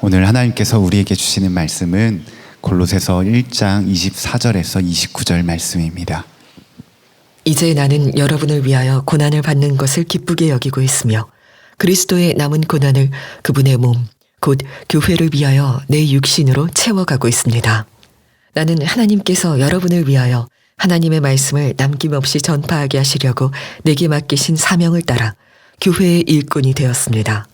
오늘 하나님께서 우리에게 주시는 말씀은 골로새서 1장 24절에서 29절 말씀입니다. 이제 나는 여러분을 위하여 고난을 받는 것을 기쁘게 여기고 있으며 그리스도의 남은 고난을 그분의 몸, 곧 교회를 위하여 내 육신으로 채워가고 있습니다. 나는 하나님께서 여러분을 위하여 하나님의 말씀을 남김없이 전파하게 하시려고 내게 맡기신 사명을 따라 교회의 일꾼이 되었습니다.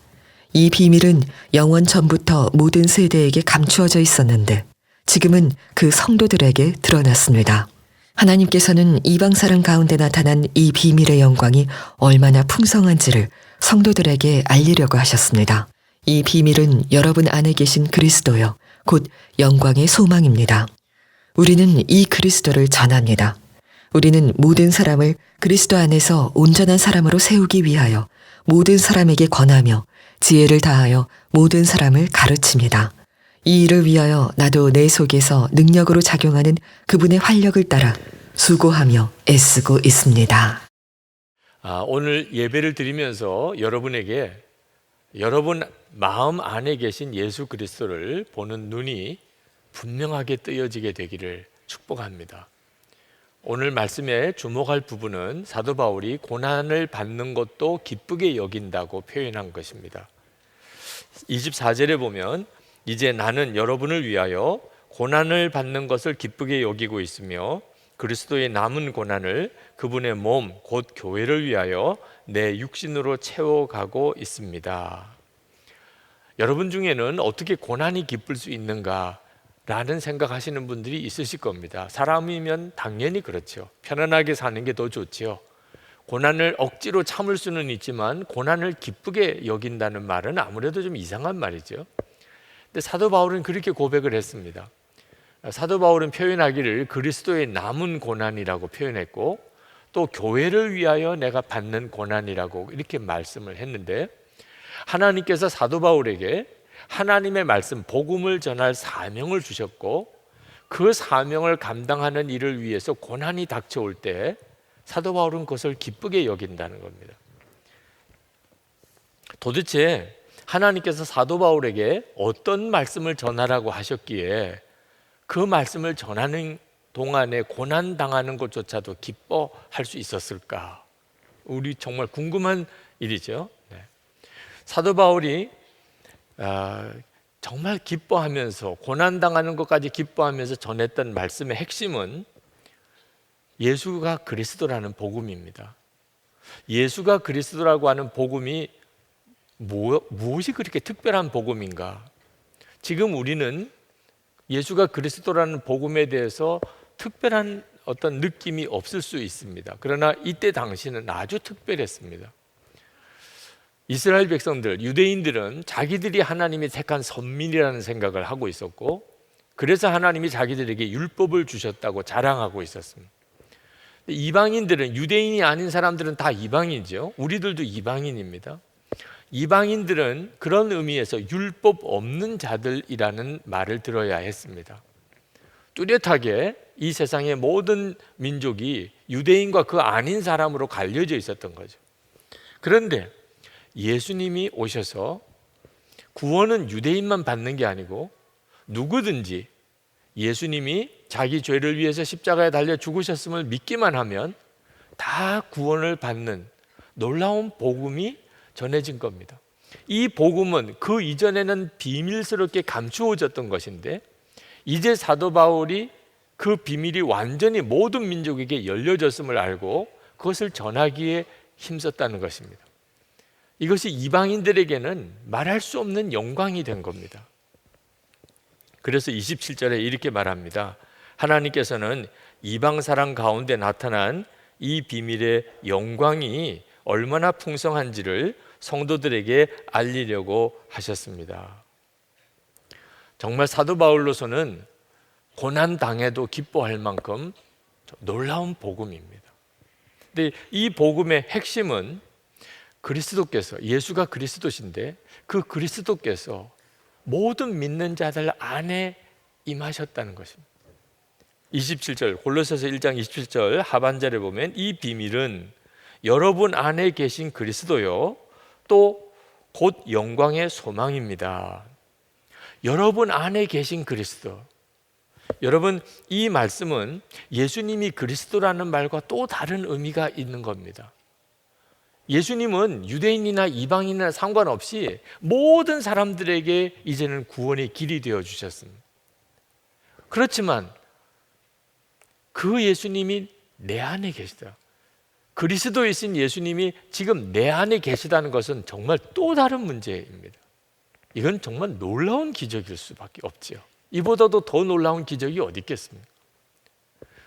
이 비밀은 영원 전부터 모든 세대에게 감추어져 있었는데 지금은 그 성도들에게 드러났습니다. 하나님께서는 이방 사람 가운데 나타난 이 비밀의 영광이 얼마나 풍성한지를 성도들에게 알리려고 하셨습니다. 이 비밀은 여러분 안에 계신 그리스도요, 곧 영광의 소망입니다. 우리는 이 그리스도를 전합니다. 우리는 모든 사람을 그리스도 안에서 온전한 사람으로 세우기 위하여 모든 사람에게 권하며 지혜를 다하여 모든 사람을 가르칩니다. 이 일을 위하여 나도 내 속에서 능력으로 작용하는 그분의 활력을 따라 수고하며 애쓰고 있습니다. 오늘 예배를 드리면서 여러분에게 여러분 마음 안에 계신 예수 그리스도를 보는 눈이 분명하게 뜨여지게 되기를 축복합니다. 오늘 말씀에 주목할 부분은 사도 바울이 고난을 받는 것도 기쁘게 여긴다고 표현한 것입니다. 24절에 보면 이제 나는 여러분을 위하여 고난을 받는 것을 기쁘게 여기고 있으며 그리스도의 남은 고난을 그분의 몸, 곧 교회를 위하여 내 육신으로 채워가고 있습니다. 여러분 중에는 어떻게 고난이 기쁠 수 있는가? 라는 생각하시는 분들이 있으실 겁니다. 사람이면 당연히 그렇죠. 편안하게 사는 게 더 좋죠. 고난을 억지로 참을 수는 있지만 고난을 기쁘게 여긴다는 말은 아무래도 좀 이상한 말이죠. 근데 사도 바울은 그렇게 고백을 했습니다. 사도 바울은 표현하기를 그리스도의 남은 고난이라고 표현했고 또 교회를 위하여 내가 받는 고난이라고 이렇게 말씀을 했는데 하나님께서 사도 바울에게 하나님의 말씀, 복음을 전할 사명을 주셨고 그 사명을 감당하는 일을 위해서 고난이 닥쳐올 때 사도 바울은 그것을 기쁘게 여긴다는 겁니다. 도대체 하나님께서 사도 바울에게 어떤 말씀을 전하라고 하셨기에 그 말씀을 전하는 동안에 고난 당하는 것조차도 기뻐할 수 있었을까? 우리 정말 궁금한 일이죠. 사도 바울이 정말 기뻐하면서 고난 당하는 것까지 기뻐하면서 전했던 말씀의 핵심은 예수가 그리스도라는 복음입니다. 예수가 그리스도라고 하는 복음이 무엇이 그렇게 특별한 복음인가? 지금 우리는 예수가 그리스도라는 복음에 대해서 특별한 어떤 느낌이 없을 수 있습니다. 그러나 이때 당시는 아주 특별했습니다. 이스라엘 백성들, 유대인들은 자기들이 하나님이 택한 선민이라는 생각을 하고 있었고 그래서 하나님이 자기들에게 율법을 주셨다고 자랑하고 있었습니다. 이방인들은, 유대인이 아닌 사람들은 다 이방인이죠. 우리들도 이방인입니다. 이방인들은 그런 의미에서 율법 없는 자들이라는 말을 들어야 했습니다. 뚜렷하게 이 세상의 모든 민족이 유대인과 그 아닌 사람으로 갈려져 있었던 거죠. 그런데 예수님이 오셔서 구원은 유대인만 받는 게 아니고 누구든지 예수님이 자기 죄를 위해서 십자가에 달려 죽으셨음을 믿기만 하면 다 구원을 받는 놀라운 복음이 전해진 겁니다. 이 복음은 그 이전에는 비밀스럽게 감추어졌던 것인데 이제 사도 바울이 그 비밀이 완전히 모든 민족에게 열려졌음을 알고 그것을 전하기에 힘썼다는 것입니다. 이것이 이방인들에게는 말할 수 없는 영광이 된 겁니다. 그래서 27절에 이렇게 말합니다. 하나님께서는 이방 사람 가운데 나타난 이 비밀의 영광이 얼마나 풍성한지를 성도들에게 알리려고 하셨습니다. 정말 사도 바울로서는 고난 당해도 기뻐할 만큼 놀라운 복음입니다. 근데 이 복음의 핵심은 그리스도께서, 예수가 그리스도신데 그 그리스도께서 모든 믿는 자들 안에 임하셨다는 것입니다. 27절, 골로새서 1장 27절 하반절에 보면 이 비밀은 여러분 안에 계신 그리스도요 또 곧 영광의 소망입니다. 여러분 안에 계신 그리스도. 여러분, 이 말씀은 예수님이 그리스도라는 말과 또 다른 의미가 있는 겁니다. 예수님은 유대인이나 이방인이나 상관없이 모든 사람들에게 이제는 구원의 길이 되어 주셨습니다. 그렇지만 그 예수님이 내 안에 계시다. 그리스도이신 예수님이 지금 내 안에 계시다는 것은 정말 또 다른 문제입니다. 이건 정말 놀라운 기적일 수밖에 없지요. 이보다도 더 놀라운 기적이 어디 있겠습니까?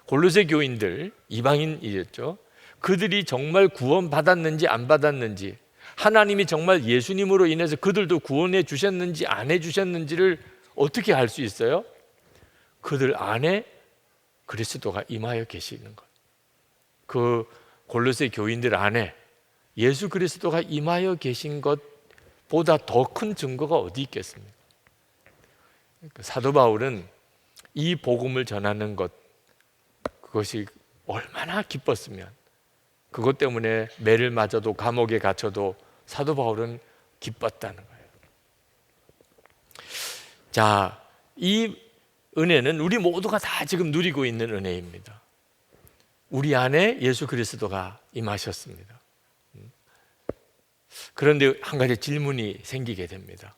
골로새 교인들, 이방인이었죠. 그들이 정말 구원받았는지 안 받았는지, 하나님이 정말 예수님으로 인해서 그들도 구원해 주셨는지 안 해 주셨는지를 어떻게 알 수 있어요? 그들 안에 그리스도가 임하여 계시는 것. 그 골로새 교인들 안에 예수 그리스도가 임하여 계신 것보다 더 큰 증거가 어디 있겠습니까? 사도 바울은 이 복음을 전하는 것, 그것이 얼마나 기뻤으면 그것 때문에 매를 맞아도 감옥에 갇혀도 사도 바울은 기뻤다는 거예요. 자, 이 은혜는 우리 모두가 다 지금 누리고 있는 은혜입니다. 우리 안에 예수 그리스도가 임하셨습니다. 그런데 한 가지 질문이 생기게 됩니다.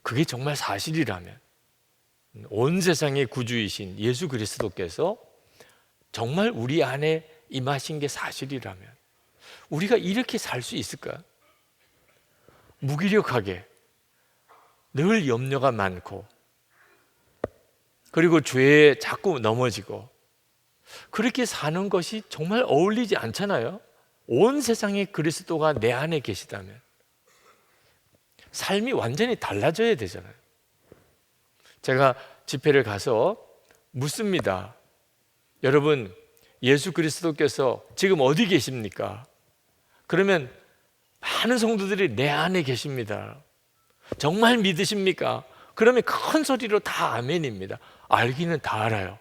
그게 정말 사실이라면, 온 세상의 구주이신 예수 그리스도께서 정말 우리 안에 임하신 게 사실이라면 우리가 이렇게 살 수 있을까? 무기력하게 늘 염려가 많고, 그리고 죄에 자꾸 넘어지고, 그렇게 사는 것이 정말 어울리지 않잖아요. 온 세상에 그리스도가 내 안에 계시다면 삶이 완전히 달라져야 되잖아요. 제가 집회를 가서 묻습니다. 여러분, 예수 그리스도께서 지금 어디 계십니까? 그러면 많은 성도들이 내 안에 계십니다. 정말 믿으십니까? 그러면 큰 소리로 다 아멘입니다. 알기는 다 알아요.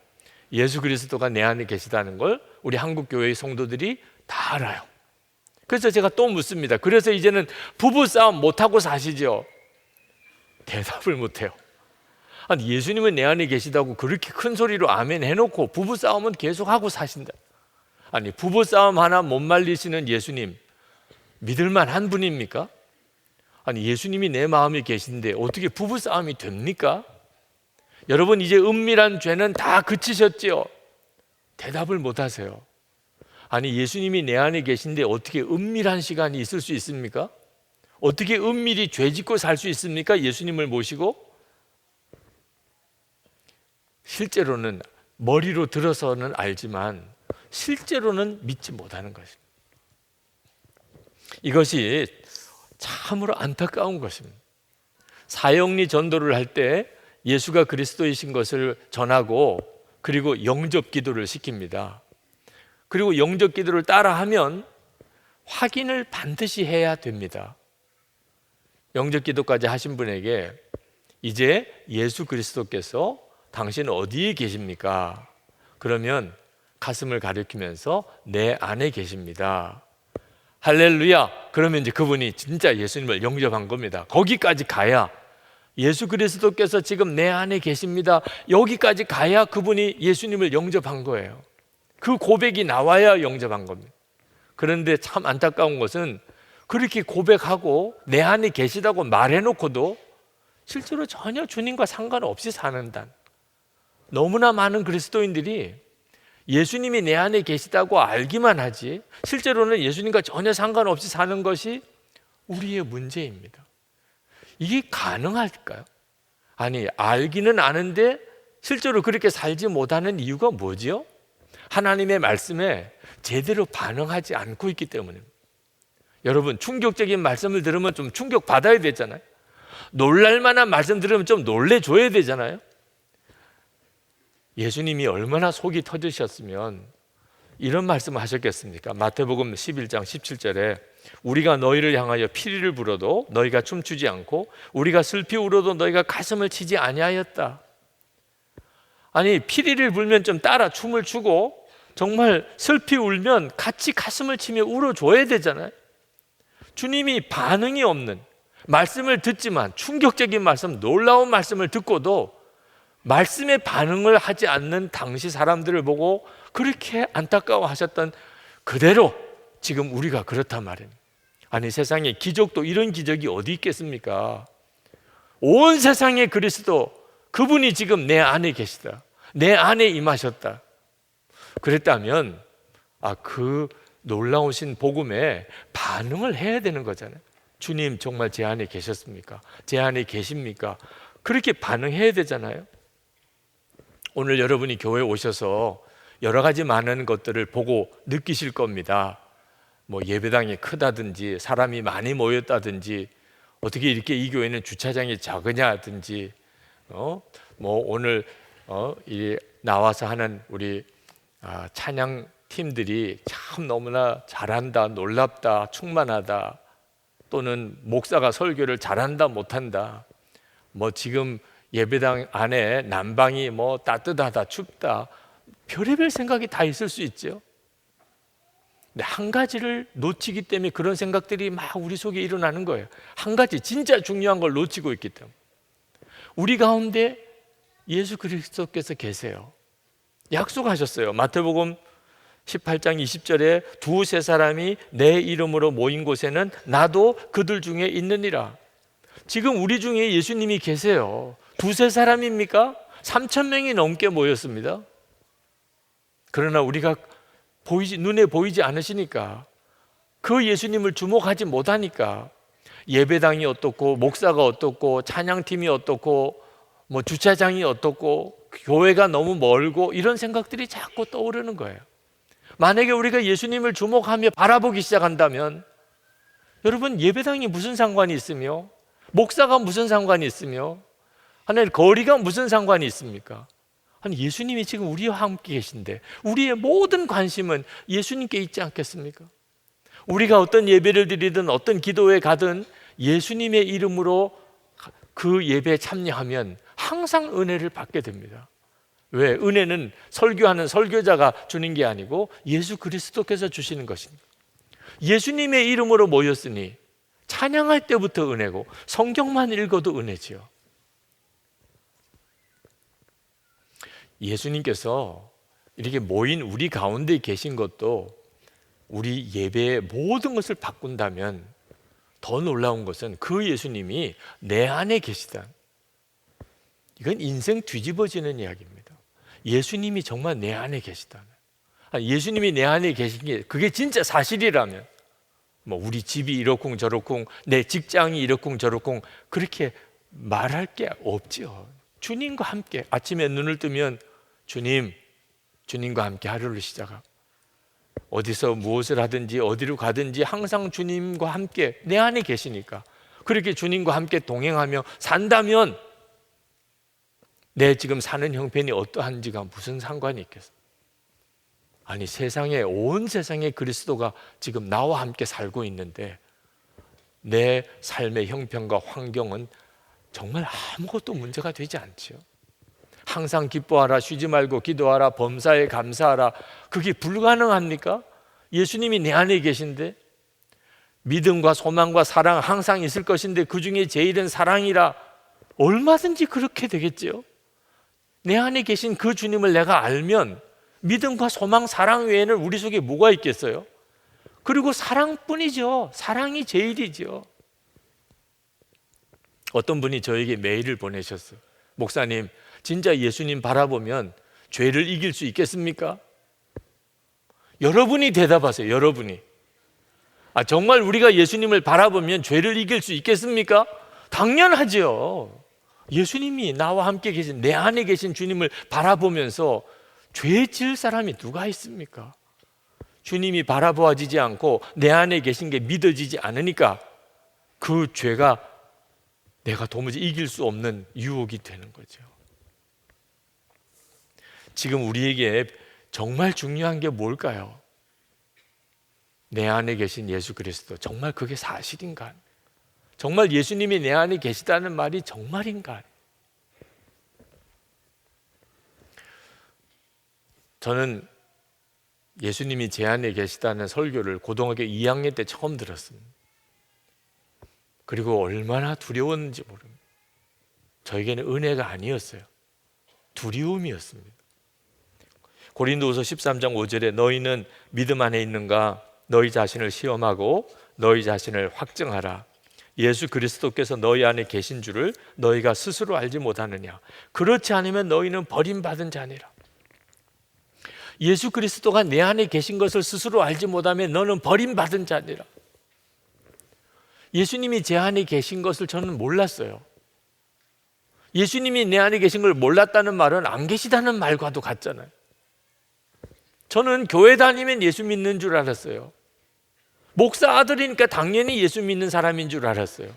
예수 그리스도가 내 안에 계시다는 걸 우리 한국교회의 성도들이 다 알아요. 그래서 제가 또 묻습니다. 그래서 이제는 부부싸움 못하고 사시죠? 대답을 못해요. 아니, 예수님은 내 안에 계시다고 그렇게 큰 소리로 아멘 해놓고 부부싸움은 계속하고 사신다. 아니, 부부싸움 하나 못 말리시는 예수님 믿을만 한 분입니까? 아니, 예수님이 내 마음에 계신데 어떻게 부부싸움이 됩니까? 여러분, 이제 은밀한 죄는 다 그치셨죠? 대답을 못 하세요. 아니, 예수님이 내 안에 계신데 어떻게 은밀한 시간이 있을 수 있습니까? 어떻게 은밀히 죄 짓고 살 수 있습니까? 예수님을 모시고? 실제로는 머리로 들어서는 알지만 실제로는 믿지 못하는 것입니다. 이것이 참으로 안타까운 것입니다. 사형리 전도를 할 때 예수가 그리스도이신 것을 전하고, 그리고 영접 기도를 시킵니다. 그리고 영접 기도를 따라하면 확인을 반드시 해야 됩니다. 영접 기도까지 하신 분에게 이제 예수 그리스도께서 당신 어디에 계십니까? 그러면 가슴을 가리키면서 내 안에 계십니다. 할렐루야! 그러면 이제 그분이 진짜 예수님을 영접한 겁니다. 거기까지 가야, 예수 그리스도께서 지금 내 안에 계십니다, 여기까지 가야 그분이 예수님을 영접한 거예요. 그 고백이 나와야 영접한 겁니다. 그런데 참 안타까운 것은 그렇게 고백하고 내 안에 계시다고 말해놓고도 실제로 전혀 주님과 상관없이 사는단, 너무나 많은 그리스도인들이 예수님이 내 안에 계시다고 알기만 하지 실제로는 예수님과 전혀 상관없이 사는 것이 우리의 문제입니다. 이게 가능할까요? 아니, 알기는 아는데 실제로 그렇게 살지 못하는 이유가 뭐지요? 하나님의 말씀에 제대로 반응하지 않고 있기 때문입니다. 여러분, 충격적인 말씀을 들으면 좀 충격받아야 되잖아요. 놀랄만한 말씀 들으면 좀 놀래줘야 되잖아요. 예수님이 얼마나 속이 터지셨으면 이런 말씀을 하셨겠습니까? 마태복음 11장 17절에 우리가 너희를 향하여 피리를 불어도 너희가 춤추지 않고 우리가 슬피 울어도 너희가 가슴을 치지 아니하였다. 아니, 피리를 불면 좀 따라 춤을 추고 정말 슬피 울면 같이 가슴을 치며 울어줘야 되잖아요. 주님이 반응이 없는, 말씀을 듣지만 충격적인 말씀, 놀라운 말씀을 듣고도 말씀에 반응을 하지 않는 당시 사람들을 보고 그렇게 안타까워하셨던 그대로 지금 우리가 그렇단 말입니다. 아니, 세상에 기적도 이런 기적이 어디 있겠습니까? 온 세상의 그리스도, 그분이 지금 내 안에 계시다, 내 안에 임하셨다. 그랬다면 그 놀라우신 복음에 반응을 해야 되는 거잖아요. 주님 정말 제 안에 계셨습니까? 제 안에 계십니까? 그렇게 반응해야 되잖아요. 오늘 여러분이 교회에 오셔서 여러 가지 많은 것들을 보고 느끼실 겁니다. 뭐 예배당이 크다든지 사람이 많이 모였다든지 어떻게 이렇게 이 교회는 주차장이 작으냐든지 뭐 오늘 나와서 하는 우리 찬양 팀들이 참 너무나 잘한다, 놀랍다, 충만하다, 또는 목사가 설교를 잘한다, 못한다, 뭐 지금 예배당 안에 난방이 뭐 따뜻하다, 춥다, 별의별 생각이 다 있을 수 있죠. 근데 한 가지를 놓치기 때문에 그런 생각들이 막 우리 속에 일어나는 거예요. 한 가지 진짜 중요한 걸 놓치고 있기 때문에. 우리 가운데 예수 그리스도께서 계세요. 약속하셨어요. 마태복음 18장 20절에 두세 사람이 내 이름으로 모인 곳에는 나도 그들 중에 있느니라. 지금 우리 중에 예수님이 계세요. 두세 사람입니까? 3,000명이 넘게 모였습니다. 그러나 우리가 눈에 보이지 않으시니까, 그 예수님을 주목하지 못하니까 예배당이 어떻고 목사가 어떻고 찬양팀이 어떻고 뭐 주차장이 어떻고 교회가 너무 멀고 이런 생각들이 자꾸 떠오르는 거예요. 만약에 우리가 예수님을 주목하며 바라보기 시작한다면, 여러분, 예배당이 무슨 상관이 있으며 목사가 무슨 상관이 있으며 하나님 거리가 무슨 상관이 있습니까? 아니, 예수님이 지금 우리와 함께 계신데 우리의 모든 관심은 예수님께 있지 않겠습니까? 우리가 어떤 예배를 드리든 어떤 기도에 가든 예수님의 이름으로 그 예배에 참여하면 항상 은혜를 받게 됩니다. 왜? 은혜는 설교하는 설교자가 주는 게 아니고 예수 그리스도께서 주시는 것입니다. 예수님의 이름으로 모였으니 찬양할 때부터 은혜고 성경만 읽어도 은혜지요. 예수님께서 이렇게 모인 우리 가운데 계신 것도 우리 예배의 모든 것을 바꾼다면 더 놀라운 것은 그 예수님이 내 안에 계시다. 이건 인생 뒤집어지는 이야기입니다. 예수님이 정말 내 안에 계시다. 예수님이 내 안에 계신 게 그게 진짜 사실이라면 뭐 우리 집이 이렇쿵 저렇쿵 내 직장이 이렇쿵 저렇쿵 그렇게 말할 게 없지요. 주님과 함께 아침에 눈을 뜨면 주님과 함께 하루를 시작하고 어디서 무엇을 하든지 어디로 가든지 항상 주님과 함께 내 안에 계시니까, 그렇게 주님과 함께 동행하며 산다면 내 지금 사는 형편이 어떠한지가 무슨 상관이 있겠어? 아니, 온 세상에 그리스도가 지금 나와 함께 살고 있는데 내 삶의 형편과 환경은 정말 아무것도 문제가 되지 않지요. 항상 기뻐하라, 쉬지 말고 기도하라, 범사에 감사하라. 그게 불가능합니까? 예수님이 내 안에 계신데, 믿음과 소망과 사랑 항상 있을 것인데 그 중에 제일은 사랑이라. 얼마든지 그렇게 되겠죠. 내 안에 계신 그 주님을 내가 알면 믿음과 소망, 사랑 외에는 우리 속에 뭐가 있겠어요? 그리고 사랑뿐이죠. 사랑이 제일이죠. 어떤 분이 저에게 메일을 보내셨어요. 목사님, 진짜 예수님 바라보면 죄를 이길 수 있겠습니까? 여러분이 대답하세요. 여러분이. 정말 우리가 예수님을 바라보면 죄를 이길 수 있겠습니까? 당연하죠. 예수님이 나와 함께 계신, 내 안에 계신 주님을 바라보면서 죄 지을 사람이 누가 있습니까? 주님이 바라보아지지 않고 내 안에 계신 게 믿어지지 않으니까 그 죄가 내가 도무지 이길 수 없는 유혹이 되는 거죠. 지금 우리에게 정말 중요한 게 뭘까요? 내 안에 계신 예수 그리스도, 정말 그게 사실인가? 정말 예수님이 내 안에 계시다는 말이 정말인가? 저는 예수님이 제 안에 계시다는 설교를 고등학교 2학년 때 처음 들었습니다. 그리고 얼마나 두려웠는지 모릅니다. 저에게는 은혜가 아니었어요. 두려움이었습니다. 고린도후서 13장 5절에 너희는 믿음 안에 있는가? 너희 자신을 시험하고 너희 자신을 확증하라. 예수 그리스도께서 너희 안에 계신 줄을 너희가 스스로 알지 못하느냐? 그렇지 않으면 너희는 버림받은 자니라. 예수 그리스도가 내 안에 계신 것을 스스로 알지 못하면 너는 버림받은 자니라. 예수님이 제 안에 계신 것을 저는 몰랐어요. 예수님이 내 안에 계신 걸 몰랐다는 말은 안 계시다는 말과도 같잖아요. 저는 교회 다니면 예수 믿는 줄 알았어요. 목사 아들이니까 당연히 예수 믿는 사람인 줄 알았어요.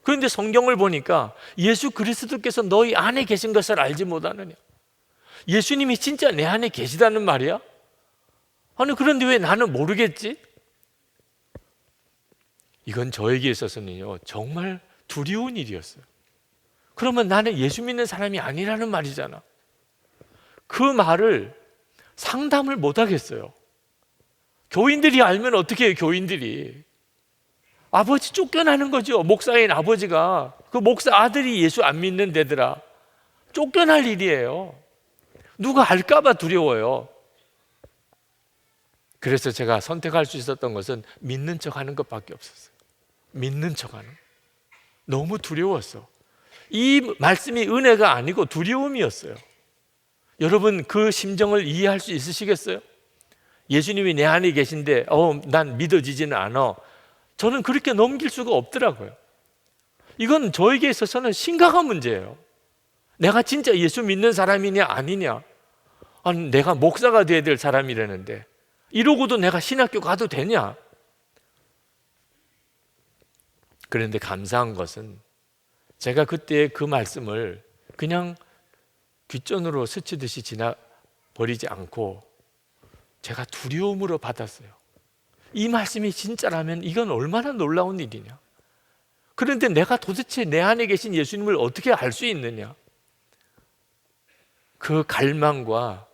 그런데 성경을 보니까 예수 그리스도께서 너희 안에 계신 것을 알지 못하느냐? 예수님이 진짜 내 안에 계시다는 말이야? 아니 그런데 왜 나는 모르겠지? 이건 저에게 있어서는요 정말 두려운 일이었어요. 그러면 나는 예수 믿는 사람이 아니라는 말이잖아. 그 말을 상담을 못 하겠어요. 교인들이 알면 어떻게 해요? 교인들이 아버지 쫓겨나는 거죠. 목사인 아버지가 그 목사 아들이 예수 안 믿는 데더라 쫓겨날 일이에요. 누가 알까 봐 두려워요. 그래서 제가 선택할 수 있었던 것은 믿는 척하는 것밖에 없었어요. 믿는 척하는. 너무 두려웠어. 이 말씀이 은혜가 아니고 두려움이었어요. 여러분 그 심정을 이해할 수 있으시겠어요? 예수님이 내 안에 계신데 난 믿어지지는 않아. 저는 그렇게 넘길 수가 없더라고요. 이건 저에게 있어서는 심각한 문제예요. 내가 진짜 예수 믿는 사람이냐 아니냐. 아니, 내가 목사가 돼야 될 사람이라는데 이러고도 내가 신학교 가도 되냐? 그런데 감사한 것은 제가 그때 그 말씀을 그냥 귓전으로 스치듯이 지나버리지 않고 제가 두려움으로 받았어요. 이 말씀이 진짜라면 이건 얼마나 놀라운 일이냐. 그런데 내가 도대체 내 안에 계신 예수님을 어떻게 알 수 있느냐. 그 갈망과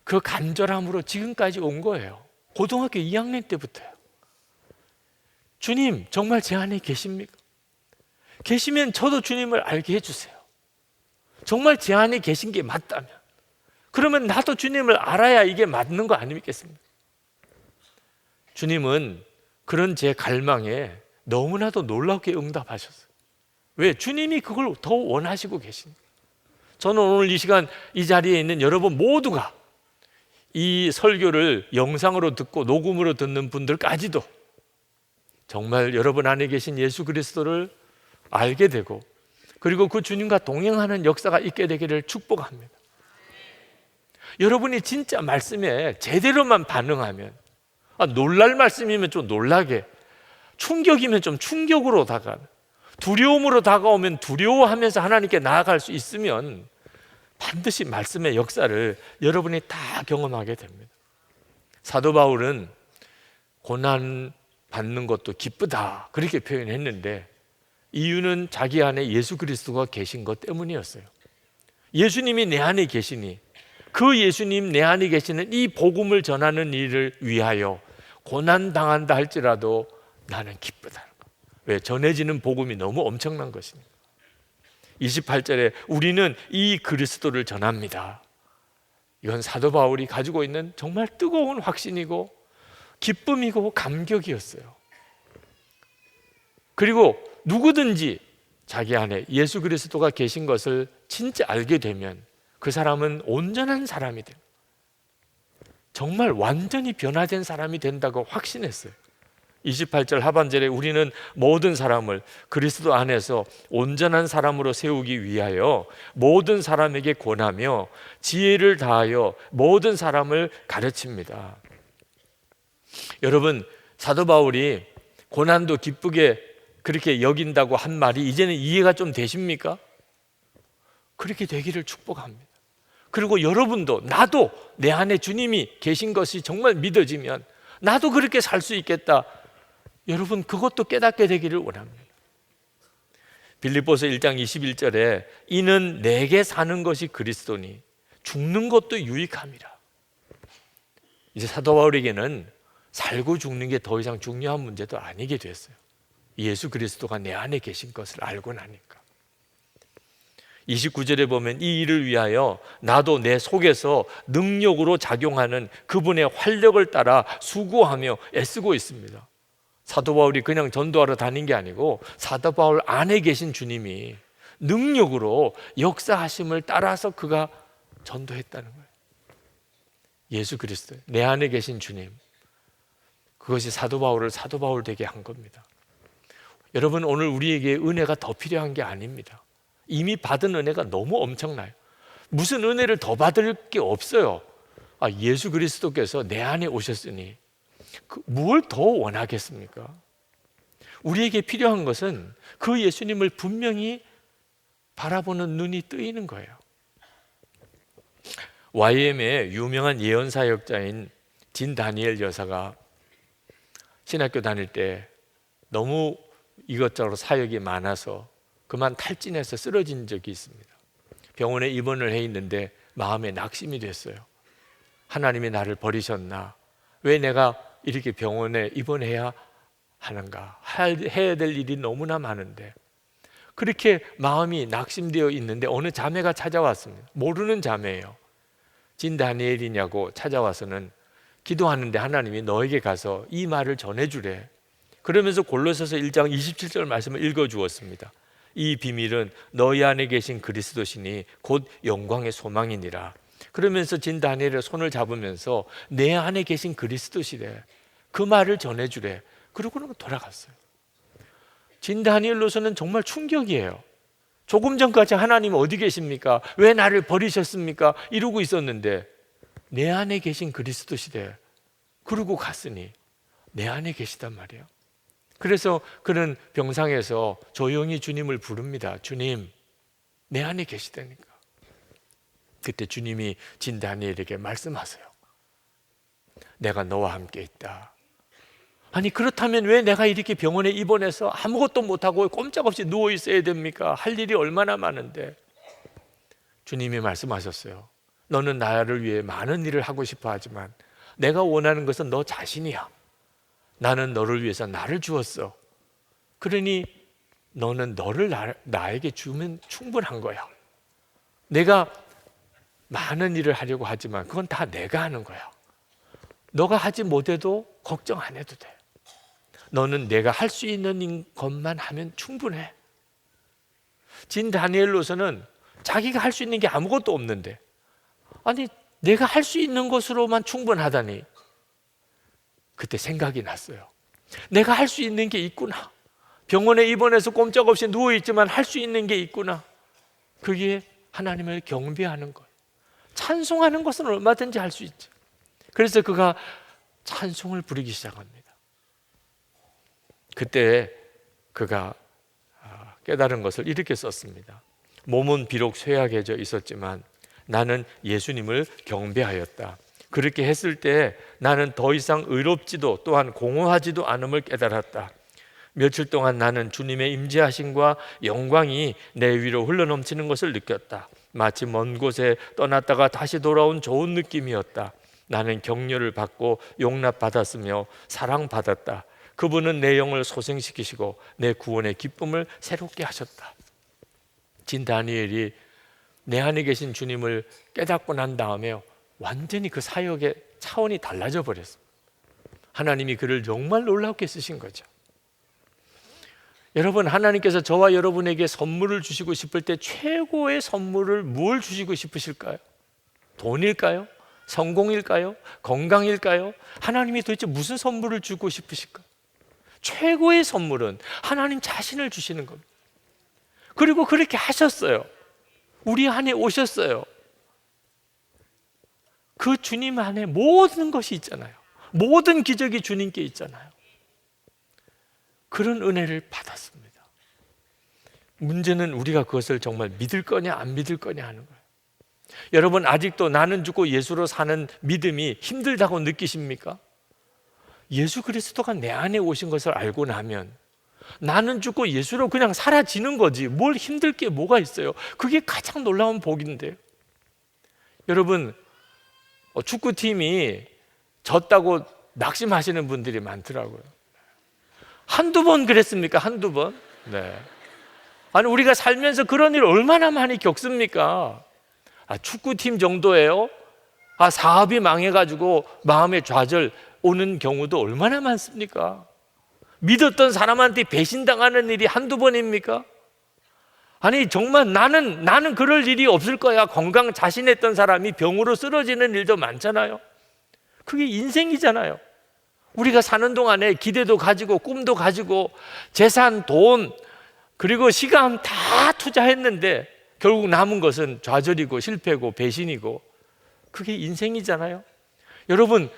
그 간절함으로 지금까지 온 거예요. 고등학교 2학년 때부터요. 주님 정말 제 안에 계십니까? 계시면 저도 주님을 알게 해주세요. 정말 제 안에 계신 게 맞다면 그러면 나도 주님을 알아야 이게 맞는 거 아니겠습니까? 주님은 그런 제 갈망에 너무나도 놀랍게 응답하셨어요. 왜? 주님이 그걸 더 원하시고 계십니다. 저는 오늘 이 시간 이 자리에 있는 여러분 모두가 이 설교를 영상으로 듣고 녹음으로 듣는 분들까지도 정말 여러분 안에 계신 예수 그리스도를 알게 되고 그리고 그 주님과 동행하는 역사가 있게 되기를 축복합니다. 여러분이 진짜 말씀에 제대로만 반응하면 놀랄 말씀이면 좀 놀라게, 충격이면 좀 충격으로 다가가는, 두려움으로 다가오면 두려워하면서 하나님께 나아갈 수 있으면 반드시 말씀의 역사를 여러분이 다 경험하게 됩니다. 사도 바울은 고난 받는 것도 기쁘다 그렇게 표현했는데 이유는 자기 안에 예수 그리스도가 계신 것 때문이었어요. 예수님이 내 안에 계시니 그 예수님 내 안에 계시는 이 복음을 전하는 일을 위하여 고난 당한다 할지라도 나는 기쁘다는 거. 왜? 전해지는 복음이 너무 엄청난 것이니까. 28절에 우리는 이 그리스도를 전합니다. 이건 사도 바울이 가지고 있는 정말 뜨거운 확신이고 기쁨이고 감격이었어요. 그리고 누구든지 자기 안에 예수 그리스도가 계신 것을 진짜 알게 되면 그 사람은 온전한 사람이 돼요. 정말 완전히 변화된 사람이 된다고 확신했어요. 28절 하반절에 우리는 모든 사람을 그리스도 안에서 온전한 사람으로 세우기 위하여 모든 사람에게 권하며 지혜를 다하여 모든 사람을 가르칩니다. 여러분 사도 바울이 고난도 기쁘게 그렇게 여긴다고 한 말이 이제는 이해가 좀 되십니까? 그렇게 되기를 축복합니다. 그리고 여러분도 나도 내 안에 주님이 계신 것이 정말 믿어지면 나도 그렇게 살 수 있겠다. 여러분 그것도 깨닫게 되기를 원합니다. 빌립보서 1장 21절에 이는 내게 사는 것이 그리스도니 죽는 것도 유익함이라. 이제 사도 바울에게는 살고 죽는 게 더 이상 중요한 문제도 아니게 됐어요. 예수 그리스도가 내 안에 계신 것을 알고 나니까. 29절에 보면 이 일을 위하여 나도 내 속에서 능력으로 작용하는 그분의 활력을 따라 수고하며 애쓰고 있습니다. 사도 바울이 그냥 전도하러 다닌 게 아니고 사도 바울 안에 계신 주님이 능력으로 역사하심을 따라서 그가 전도했다는 거예요. 예수 그리스도, 내 안에 계신 주님, 그것이 사도 바울을 사도 바울 되게 한 겁니다. 여러분, 오늘 우리에게 은혜가 더 필요한 게 아닙니다. 이미 받은 은혜가 너무 엄청나요. 무슨 은혜를 더 받을 게 없어요. 예수 그리스도께서 내 안에 오셨으니 뭘 더 원하겠습니까? 우리에게 필요한 것은 그 예수님을 분명히 바라보는 눈이 뜨이는 거예요. YM의 유명한 예언 사역자인 진 다니엘 여사가 신학교 다닐 때 너무 이것저것 사역이 많아서 그만 탈진해서 쓰러진 적이 있습니다. 병원에 입원을 해 있는데 마음에 낙심이 됐어요. 하나님이 나를 버리셨나? 왜 내가 이렇게 병원에 입원해야 하는가? 해야 될 일이 너무나 많은데. 그렇게 마음이 낙심되어 있는데 어느 자매가 찾아왔습니다. 모르는 자매예요. 진 다니엘이냐고 찾아와서는 기도하는데 하나님이 너에게 가서 이 말을 전해주래. 그러면서 골로새서 1장 27절 말씀을 읽어주었습니다. 이 비밀은 너희 안에 계신 그리스도시니 곧 영광의 소망이니라. 그러면서 진 다니엘의 손을 잡으면서 내 안에 계신 그리스도시래. 그 말을 전해주래. 그러고는 돌아갔어요. 진 다니엘로서는 정말 충격이에요. 조금 전까지 하나님 어디 계십니까? 왜 나를 버리셨습니까? 이러고 있었는데 내 안에 계신 그리스도시래. 그러고 갔으니 내 안에 계시단 말이에요. 그래서 그는 병상에서 조용히 주님을 부릅니다. 주님, 내 안에 계시다니까. 그때 주님이 진 다니엘에게 말씀하세요. 내가 너와 함께 있다. 아니, 그렇다면 왜 내가 이렇게 병원에 입원해서 아무것도 못하고 꼼짝없이 누워 있어야 됩니까? 할 일이 얼마나 많은데. 주님이 말씀하셨어요. 너는 나를 위해 많은 일을 하고 싶어 하지만 내가 원하는 것은 너 자신이야. 나는 너를 위해서 나를 주었어. 그러니 너는 너를 나에게 주면 충분한 거야. 내가 많은 일을 하려고 하지만 그건 다 내가 하는 거야. 너가 하지 못해도 걱정 안 해도 돼. 너는 내가 할 수 있는 것만 하면 충분해. 진 다니엘로서는 자기가 할 수 있는 게 아무것도 없는데, 아니 내가 할 수 있는 것으로만 충분하다니. 그때 생각이 났어요. 내가 할 수 있는 게 있구나. 병원에 입원해서 꼼짝없이 누워있지만 할 수 있는 게 있구나. 그게 하나님을 경배하는 것. 찬송하는 것은 얼마든지 할 수 있죠. 그래서 그가 찬송을 부르기 시작합니다. 그때 그가 깨달은 것을 이렇게 썼습니다. 몸은 비록 쇠약해져 있었지만 나는 예수님을 경배하였다. 그렇게 했을 때 나는 더 이상 의롭지도 또한 공허하지도 않음을 깨달았다. 며칠 동안 나는 주님의 임재하심과 영광이 내 위로 흘러넘치는 것을 느꼈다. 마치 먼 곳에 떠났다가 다시 돌아온 좋은 느낌이었다. 나는 격려를 받고 용납받았으며 사랑받았다. 그분은 내 영을 소생시키시고 내 구원의 기쁨을 새롭게 하셨다. 진 다니엘이 내 안에 계신 주님을 깨닫고 난 다음에 완전히 그 사역의 차원이 달라져 버렸습니다. 하나님이 그를 정말 놀랍게 쓰신 거죠. 여러분, 하나님께서 저와 여러분에게 선물을 주시고 싶을 때 최고의 선물을 뭘 주시고 싶으실까요? 돈일까요? 성공일까요? 건강일까요? 하나님이 도대체 무슨 선물을 주고 싶으실까요? 최고의 선물은 하나님 자신을 주시는 겁니다. 그리고 그렇게 하셨어요. 우리 안에 오셨어요. 그 주님 안에 모든 것이 있잖아요. 모든 기적이 주님께 있잖아요. 그런 은혜를 받았습니다. 문제는 우리가 그것을 정말 믿을 거냐 안 믿을 거냐 하는 거예요. 여러분, 아직도 나는 죽고 예수로 사는 믿음이 힘들다고 느끼십니까? 예수 그리스도가 내 안에 오신 것을 알고 나면 나는 죽고 예수로 그냥 사라지는 거지 뭘 힘들 게 뭐가 있어요. 그게 가장 놀라운 복인데. 여러분, 축구팀이 졌다고 낙심하시는 분들이 많더라고요. 한두 번 그랬습니까? 한두 번? 네. 아니, 우리가 살면서 그런 일 얼마나 많이 겪습니까? 축구팀 정도예요? 사업이 망해가지고 마음의 좌절 오는 경우도 얼마나 많습니까? 믿었던 사람한테 배신당하는 일이 한두 번입니까? 아니, 정말 나는 그럴 일이 없을 거야. 건강 자신했던 사람이 병으로 쓰러지는 일도 많잖아요. 그게 인생이잖아요. 우리가 사는 동안에 기대도 가지고 꿈도 가지고 재산, 돈, 그리고 시간 다 투자했는데 결국 남은 것은 좌절이고 실패고 배신이고, 그게 인생이잖아요. 여러분,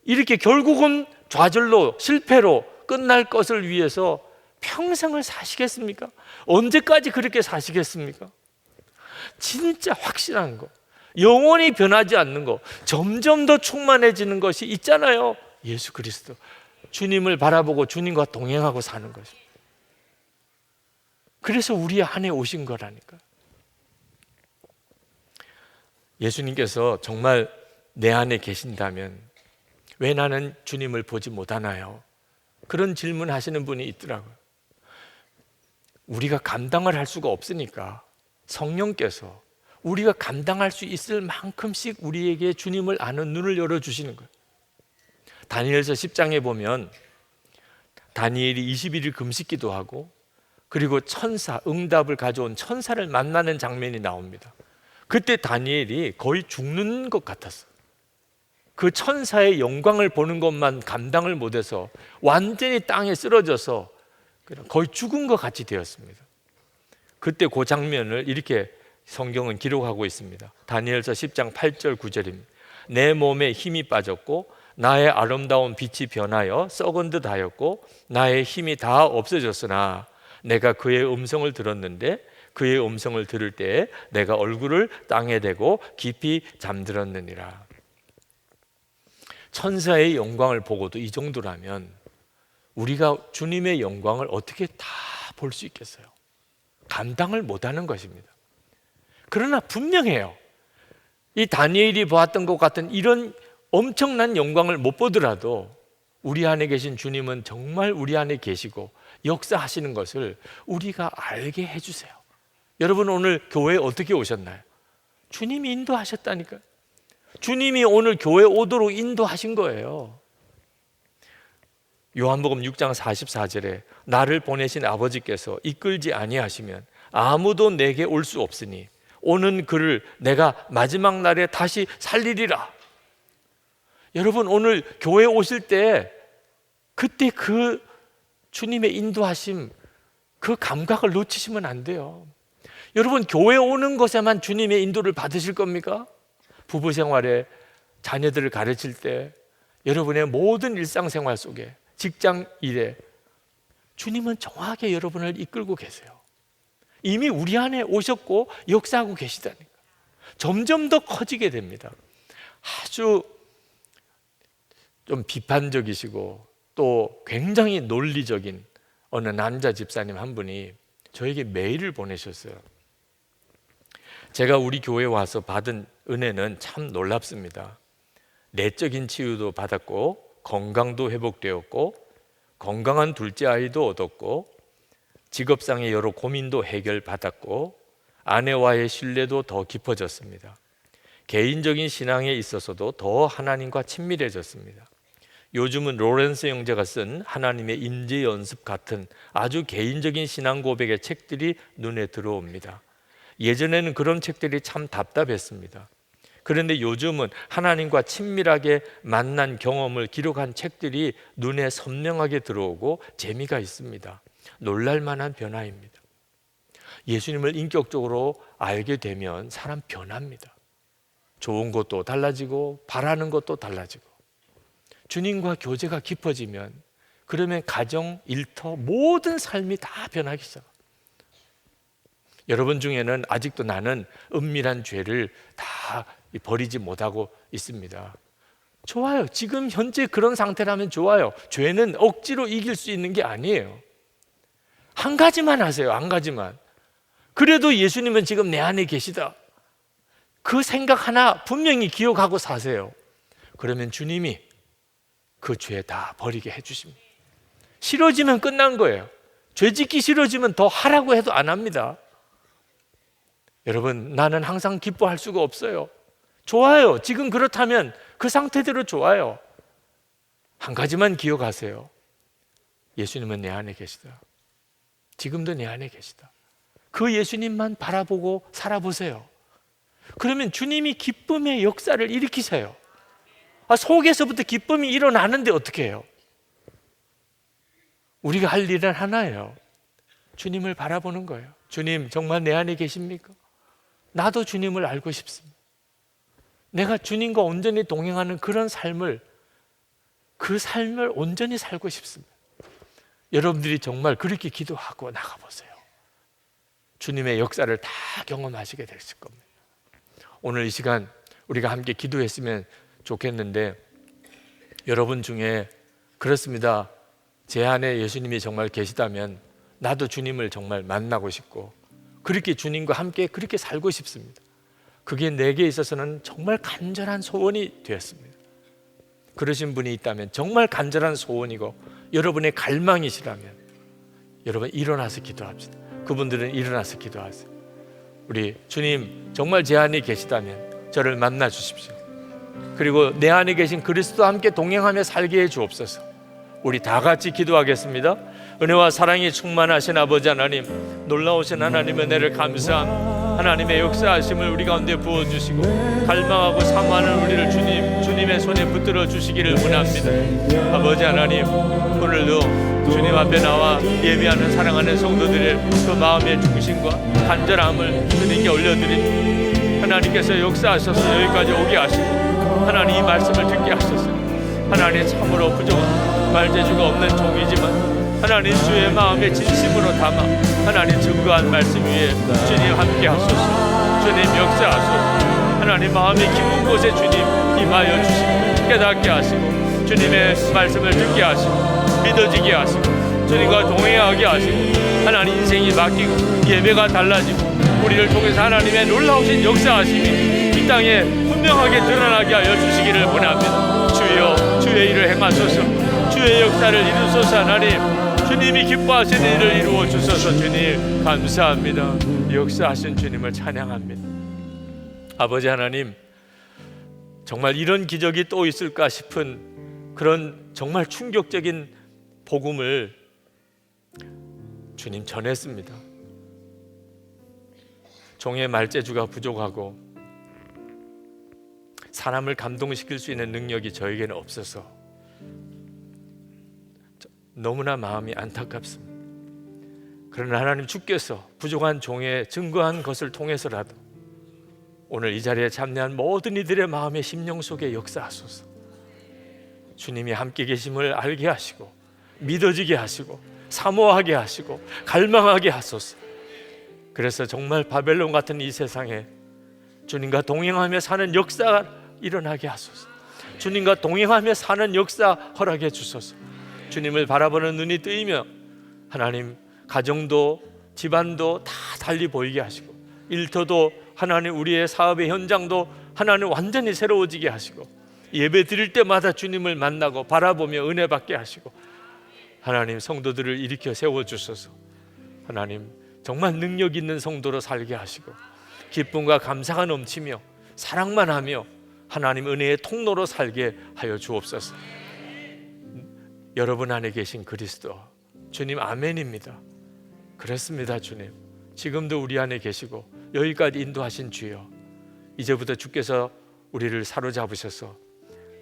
이렇게 결국은 좌절로 실패로 끝날 것을 위해서 평생을 사시겠습니까? 언제까지 그렇게 사시겠습니까? 진짜 확실한 거, 영원히 변하지 않는 거, 점점 더 충만해지는 것이 있잖아요. 예수 그리스도, 주님을 바라보고 주님과 동행하고 사는 것입니다. 그래서 우리 안에 오신 거라니까. 예수님께서 정말 내 안에 계신다면 왜 나는 주님을 보지 못하나요? 그런 질문 하시는 분이 있더라고요. 우리가 감당을 할 수가 없으니까 성령께서 우리가 감당할 수 있을 만큼씩 우리에게 주님을 아는 눈을 열어주시는 거예요. 다니엘서 10장에 보면 다니엘이 21일 금식기도 하고, 그리고 천사, 응답을 가져온 천사를 만나는 장면이 나옵니다. 그때 다니엘이 거의 죽는 것 같았어요. 그 천사의 영광을 보는 것만 감당을 못해서 완전히 땅에 쓰러져서 거의 죽은 것 같이 되었습니다. 그때 그 장면을 이렇게 성경은 기록하고 있습니다. 다니엘서 10장 8절 9절입니다. 내 몸에 힘이 빠졌고 나의 아름다운 빛이 변하여 썩은 듯 하였고 나의 힘이 다 없어졌으나 내가 그의 음성을 들었는데 그의 음성을 들을 때에 내가 얼굴을 땅에 대고 깊이 잠들었느니라. 천사의 영광을 보고도 이 정도라면 우리가 주님의 영광을 어떻게 다 볼 수 있겠어요? 감당을 못하는 것입니다. 그러나 분명해요. 이 다니엘이 보았던 것 같은 이런 엄청난 영광을 못 보더라도 우리 안에 계신 주님은 정말 우리 안에 계시고 역사하시는 것을 우리가 알게 해주세요. 여러분, 오늘 교회에 어떻게 오셨나요? 주님이 인도하셨다니까요. 주님이 오늘 교회에 오도록 인도하신 거예요. 요한복음 6장 44절에 나를 보내신 아버지께서 이끌지 아니하시면 아무도 내게 올 수 없으니 오는 그를 내가 마지막 날에 다시 살리리라. 여러분, 오늘 교회에 오실 때 그때 그 주님의 인도하심, 그 감각을 놓치시면 안 돼요. 여러분, 교회에 오는 것에만 주님의 인도를 받으실 겁니까? 부부 생활에, 자녀들을 가르칠 때, 여러분의 모든 일상생활 속에, 직장 일에 주님은 정확하게 여러분을 이끌고 계세요. 이미 우리 안에 오셨고 역사하고 계시다니까. 점점 더 커지게 됩니다. 아주 좀 비판적이시고 또 굉장히 논리적인 어느 남자 집사님 한 분이 저에게 메일을 보내셨어요. 제가 우리 교회에 와서 받은 은혜는 참 놀랍습니다. 내적인 치유도 받았고 건강도 회복되었고 건강한 둘째 아이도 얻었고 직업상의 여러 고민도 해결받았고 아내와의 신뢰도 더 깊어졌습니다. 개인적인 신앙에 있어서도 더 하나님과 친밀해졌습니다. 요즘은 로렌스 형제가 쓴 하나님의 임재 연습 같은 아주 개인적인 신앙 고백의 책들이 눈에 들어옵니다. 예전에는 그런 책들이 참 답답했습니다. 그런데 요즘은 하나님과 친밀하게 만난 경험을 기록한 책들이 눈에 선명하게 들어오고 재미가 있습니다. 놀랄 만한 변화입니다. 예수님을 인격적으로 알게 되면 사람 변합니다. 좋은 것도 달라지고 바라는 것도 달라지고 주님과 교제가 깊어지면 그러면 가정, 일터, 모든 삶이 다 변하기 시작합니다. 여러분 중에는 아직도 나는 은밀한 죄를 다 버리지 못하고 있습니다. 좋아요. 지금 현재 그런 상태라면 좋아요. 죄는 억지로 이길 수 있는 게 아니에요. 한 가지만 하세요. 한 가지만. 그래도 예수님은 지금 내 안에 계시다. 그 생각 하나 분명히 기억하고 사세요. 그러면 주님이 그 죄 다 버리게 해주십니다. 싫어지면 끝난 거예요. 죄 짓기 싫어지면 더 하라고 해도 안 합니다. 여러분, 나는 항상 기뻐할 수가 없어요. 좋아요. 지금 그렇다면 그 상태대로 좋아요. 한 가지만 기억하세요. 예수님은 내 안에 계시다. 지금도 내 안에 계시다. 그 예수님만 바라보고 살아보세요. 그러면 주님이 기쁨의 역사를 일으키세요. 속에서부터 기쁨이 일어나는데 어떻게 해요? 우리가 할 일은 하나예요. 주님을 바라보는 거예요. 주님, 정말 내 안에 계십니까? 나도 주님을 알고 싶습니다. 내가 주님과 온전히 동행하는 그런 삶을, 그 삶을 온전히 살고 싶습니다. 여러분들이 정말 그렇게 기도하고 나가보세요. 주님의 역사를 다 경험하시게 되실 겁니다. 오늘 이 시간 우리가 함께 기도했으면 좋겠는데, 여러분 중에 그렇습니다. 제 안에 예수님이 정말 계시다면 나도 주님을 정말 만나고 싶고 그렇게 주님과 함께 그렇게 살고 싶습니다. 그게 내게 있어서는 정말 간절한 소원이 되었습니다. 그러신 분이 있다면, 정말 간절한 소원이고 여러분의 갈망이시라면 여러분 일어나서 기도합시다. 그분들은 일어나서 기도하세요. 우리 주님, 정말 제 안에 계시다면 저를 만나 주십시오. 그리고 내 안에 계신 그리스도와 함께 동행하며 살게 해 주옵소서. 우리 다 같이 기도하겠습니다. 은혜와 사랑이 충만하신 아버지 하나님, 놀라우신 하나님의 은혜를 감사합니다. 하나님의 역사하심을 우리 가운데 부어주시고 갈망하고 사모하는 우리를 주님의 손에 붙들어 주시기를 원합니다. 아버지 하나님, 오늘도 주님 앞에 나와 예배하는 사랑하는 성도들의 그 마음의 중심과 간절함을 주님께 올려드립니다. 하나님께서 역사하셔서 여기까지 오게 하시고 하나님 이 말씀을 듣게 하셔서 하나님 참으로 부족한 말재주가 없는 종이지만 하나님 주의 마음에 진심으로 담아 하나님 증거한 말씀 위에 주님 함께 하소서. 주님 역사하소서. 하나님 마음의 깊은 곳에 주님 임하여 주시고 깨닫게 하시고 주님의 말씀을 듣게 하시고 믿어지게 하시고 주님과 동행하게 하시고 하나님 인생이 바뀌고 예배가 달라지고 우리를 통해서 하나님의 놀라우신 역사하심이 이 땅에 분명하게 드러나게 하여 주시기를 원합니다. 주여, 주의 일을 행하소서. 주의 역사를 이루소서. 하나님, 주님이 기뻐하시는 일을 이루어 주소서. 주님 감사합니다. 역사하신 주님을 찬양합니다. 아버지 하나님, 정말 이런 기적이 또 있을까 싶은 그런 정말 충격적인 복음을 주님 전했습니다. 종의 말재주가 부족하고 사람을 감동시킬 수 있는 능력이 저에게는 없어서 너무나 마음이 안타깝습니다. 그러나 하나님, 주께서 부족한 종의 증거한 것을 통해서라도 오늘 이 자리에 참여한 모든 이들의 마음의 심령 속에 역사하소서. 주님이 함께 계심을 알게 하시고 믿어지게 하시고 사모하게 하시고 갈망하게 하소서. 그래서 정말 바벨론 같은 이 세상에 주님과 동행하며 사는 역사가 일어나게 하소서. 주님과 동행하며 사는 역사 허락해 주소서. 주님을 바라보는 눈이 뜨이며 하나님, 가정도 집안도 다 달리 보이게 하시고 일터도 하나님, 우리의 사업의 현장도 하나님 완전히 새로워지게 하시고 예배 드릴 때마다 주님을 만나고 바라보며 은혜 받게 하시고 하나님, 성도들을 일으켜 세워주소서. 하나님, 정말 능력 있는 성도로 살게 하시고 기쁨과 감사가 넘치며 사랑만 하며 하나님 은혜의 통로로 살게 하여 주옵소서. 여러분 안에 계신 그리스도 주님, 아멘입니다. 그렇습니다. 주님, 지금도 우리 안에 계시고 여기까지 인도하신 주여, 이제부터 주께서 우리를 사로잡으셔서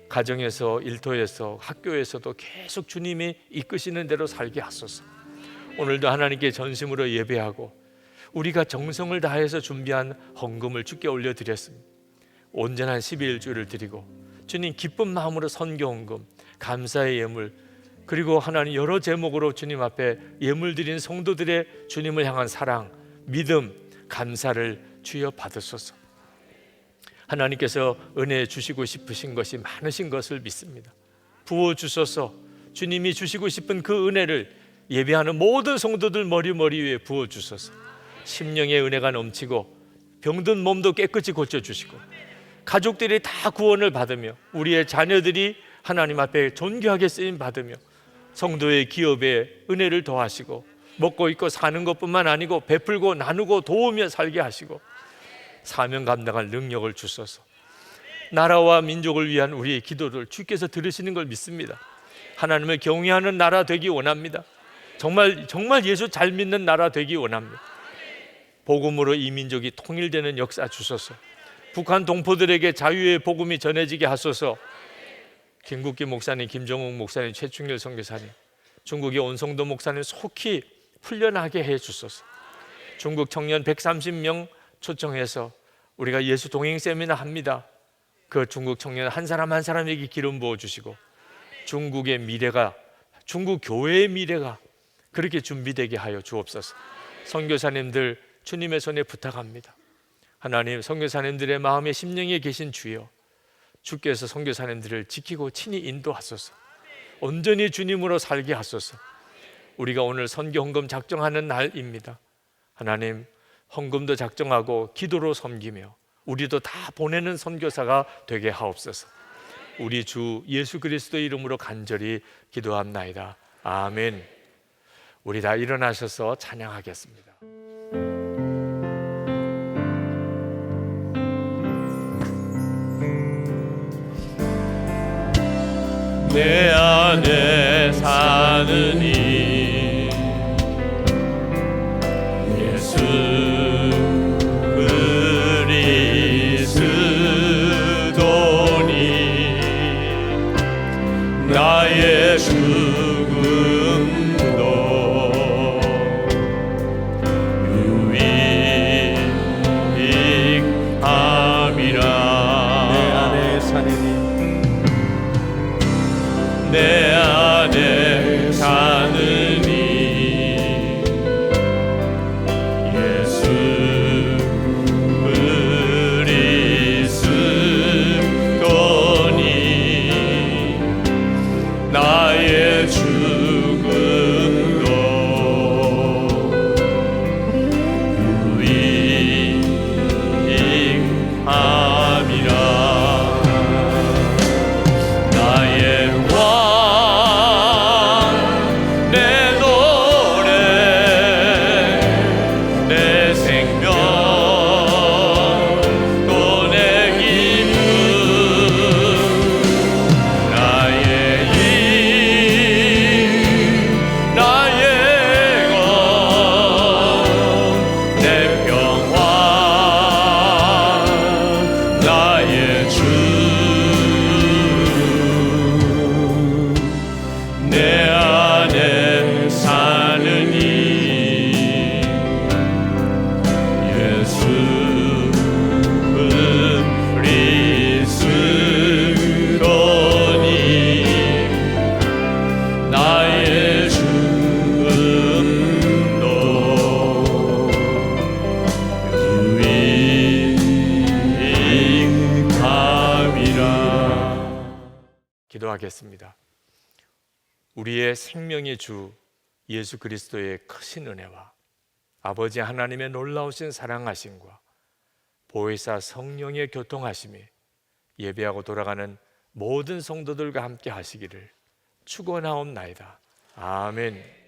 가정에서, 일터에서, 학교에서도 계속 주님이 이끄시는 대로 살게 하소서. 오늘도 하나님께 전심으로 예배하고 우리가 정성을 다해서 준비한 헌금을 주께 올려드렸습니다. 온전한 12일주를 드리고 주님 기쁜 마음으로 선교 헌금, 감사의 예물, 그리고 하나님 여러 제목으로 주님 앞에 예물 드린 성도들의 주님을 향한 사랑, 믿음, 감사를 주여 받으소서. 하나님께서 은혜 주시고 싶으신 것이 많으신 것을 믿습니다. 부어주소서. 주님이 주시고 싶은 그 은혜를 예배하는 모든 성도들 머리 위에 부어주소서. 심령의 은혜가 넘치고 병든 몸도 깨끗이 고쳐주시고 가족들이 다 구원을 받으며 우리의 자녀들이 하나님 앞에 존귀하게 쓰임 받으며 성도의 기업에 은혜를 더하시고 먹고 입고 사는 것뿐만 아니고 베풀고 나누고 도우며 살게 하시고 사명 감당할 능력을 주소서. 나라와 민족을 위한 우리의 기도를 주께서 들으시는 걸 믿습니다. 하나님을 경외하는 나라 되기 원합니다. 정말 예수 잘 믿는 나라 되기 원합니다. 복음으로 이 민족이 통일되는 역사 주소서. 북한 동포들에게 자유의 복음이 전해지게 하소서. 김국기 목사님, 김정욱 목사님, 최충렬 선교사님, 중국의 온성도 목사님 속히 풀려나게 해 주소서. 중국 청년 130명 초청해서 우리가 예수 동행 세미나 합니다. 그 중국 청년 한 사람 한 사람에게 기름 부어 주시고 중국의 미래가, 중국 교회의 미래가 그렇게 준비되게 하여 주옵소서. 선교사님들 주님의 손에 부탁합니다. 하나님, 선교사님들의 마음에 심령에 계신 주여, 주께서 선교사님들을 지키고 친히 인도하소서. 온전히 주님으로 살게 하소서. 우리가 오늘 선교 헌금 작정하는 날입니다. 하나님, 헌금도 작정하고 기도로 섬기며 우리도 다 보내는 선교사가 되게 하옵소서. 우리 주 예수 그리스도의 이름으로 간절히 기도합나이다. 아멘. 우리 다 일어나셔서 찬양하겠습니다. 내 안에 사는 이 예수 그리스도니 나의 죽음도 유익함이라. 내 안에 사는 내 안에 사는 이 예수 그리스도니 나의 죽음도 유익함이라. 나의 기도하겠습니다. 우리의 생명의 주 예수 그리스도의 크신 은혜와 아버지 하나님의 놀라우신 사랑하심과 보혜사 성령의 교통하심이 예배하고 돌아가는 모든 성도들과 함께 하시기를 축원하옵나이다. 아멘.